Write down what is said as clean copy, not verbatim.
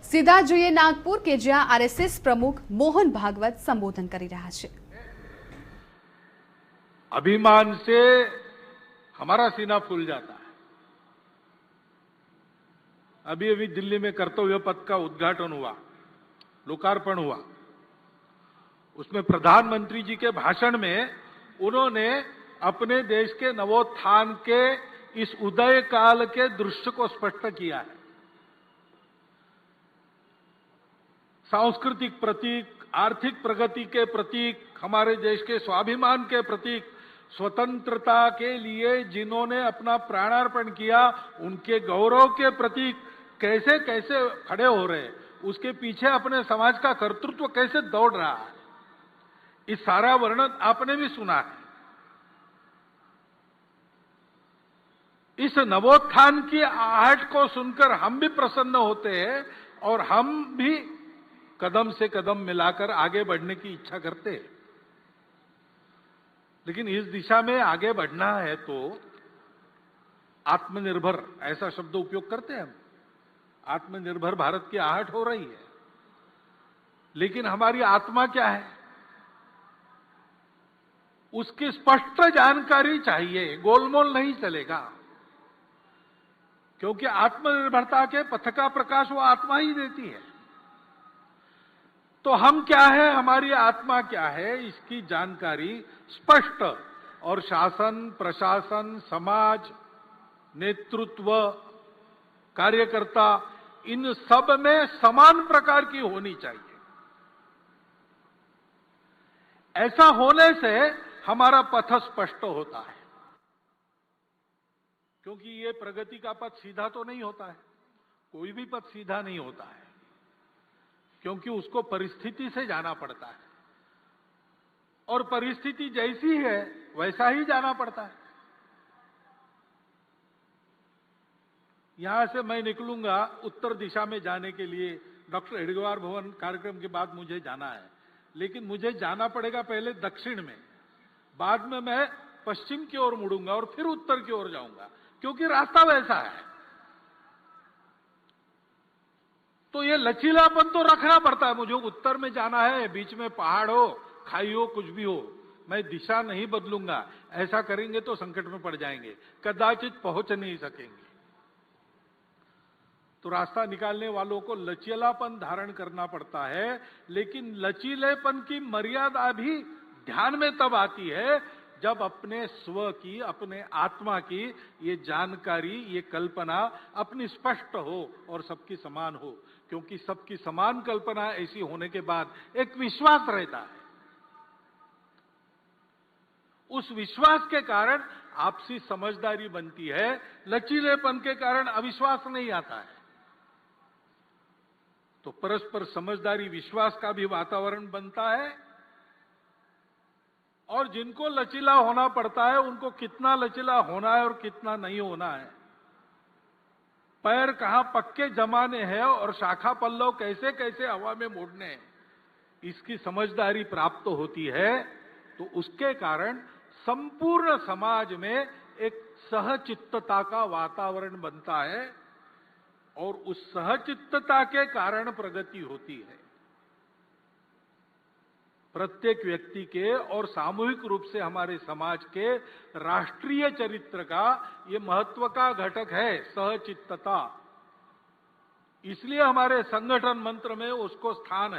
સીધા જોઈએ નાગપુર કે જ્યાં આરએસએસ પ્રમુખ મોહન ભાગવત સંબોધન કરી રહ્યા છે। अभिमान से हमारा सीना फूल जाता है। अभी अभी दिल्ली में कर्तव्य पथ का उद्घाटन हुआ, लोकार्पण हुआ। उसमें प्रधानमंत्री जी के भाषण में उन्होंने अपने देश के नवोत्थान के इस उदय काल के दृश्य को स्पष्ट किया है। सांस्कृतिक प्रतीक, आर्थिक प्रगति के प्रतीक, हमारे देश के स्वाभिमान के प्रतीक, स्वतंत्रता के लिए जिन्होंने अपना प्राणार्पण किया, उनके गौरव के प्रतीक कैसे कैसे खड़े हो रहे, उसके पीछे अपने समाज का कर्तृत्व कैसे दौड़ रहा है, इस सारा वर्णन आपने भी सुना है। इस नवोत्थान की आहट को सुनकर हम भी प्रसन्न होते हैं और हम भी कदम से कदम मिलाकर आगे बढ़ने की इच्छा करते हैं। लेकिन इस दिशा में आगे बढ़ना है तो आत्मनिर्भर ऐसा शब्द उपयोग करते हैं हम। आत्मनिर्भर भारत की आहट हो रही है, लेकिन हमारी आत्मा क्या है उसकी स्पष्ट जानकारी चाहिए। गोलमोल नहीं चलेगा, क्योंकि आत्मनिर्भरता के पथ का प्रकाश वो आत्मा ही देती है। तो हम क्या है, हमारी आत्मा क्या है, इसकी जानकारी स्पष्ट और शासन, प्रशासन, समाज, नेतृत्व, कार्यकर्ता, इन सब में समान प्रकार की होनी चाहिए। ऐसा होने से हमारा पथ स्पष्ट होता है, क्योंकि ये प्रगति का पथ सीधा तो नहीं होता है, कोई भी पथ सीधा नहीं होता है, क्योंकि उसको परिस्थिति से जाना पड़ता है और परिस्थिति जैसी है वैसा ही जाना पड़ता है। यहां से मैं निकलूंगा उत्तर दिशा में जाने के लिए, डॉक्टर हेडगेवार भवन कार्यक्रम के बाद मुझे जाना है, लेकिन मुझे जाना पड़ेगा पहले दक्षिण में, बाद में मैं पश्चिम की ओर मुड़ूंगा और फिर उत्तर की ओर जाऊंगा, क्योंकि रास्ता वैसा है। तो ये लचीलापन तो रखना पड़ता है। मुझे उत्तर में जाना है, बीच में पहाड़ हो, खाई हो, कुछ भी हो, मैं दिशा नहीं बदलूंगा। ऐसा करेंगे तो संकट में पड़ जाएंगे, कदाचित पहुंच नहीं सकेंगे। तो रास्ता निकालने वालों को लचीलापन धारण करना पड़ता है, लेकिन लचीलेपन की मर्यादा भी ध्यान में तब आती है जब अपने स्व की, अपने आत्मा की ये जानकारी, ये कल्पना अपनी स्पष्ट हो और सबकी समान हो। क्योंकि सबकी समान कल्पना ऐसी होने के बाद एक विश्वास रहता है, उस विश्वास के कारण आपसी समझदारी बनती है, लचीलेपन के कारण अविश्वास नहीं आता है। तो परस्पर समझदारी, विश्वास का भी वातावरण बनता है, और जिनको लचीला होना पड़ता है उनको कितना लचीला होना है और कितना नहीं होना है, पैर कहां पक्के जमाने हैं और शाखा पल्लव कैसे कैसे हवा में मोड़ने हैं, इसकी समझदारी प्राप्त होती है। तो उसके कारण संपूर्ण समाज में एक सहचित्तता का वातावरण बनता है और उस सहचित्तता के कारण प्रगति होती है। प्रत्येक व्यक्ति के और सामूहिक रूप से हमारे समाज के राष्ट्रीय चरित्र का ये महत्व का घटक है, सहचित्तता। इसलिए हमारे संगठन मंत्र में उसको स्थान है।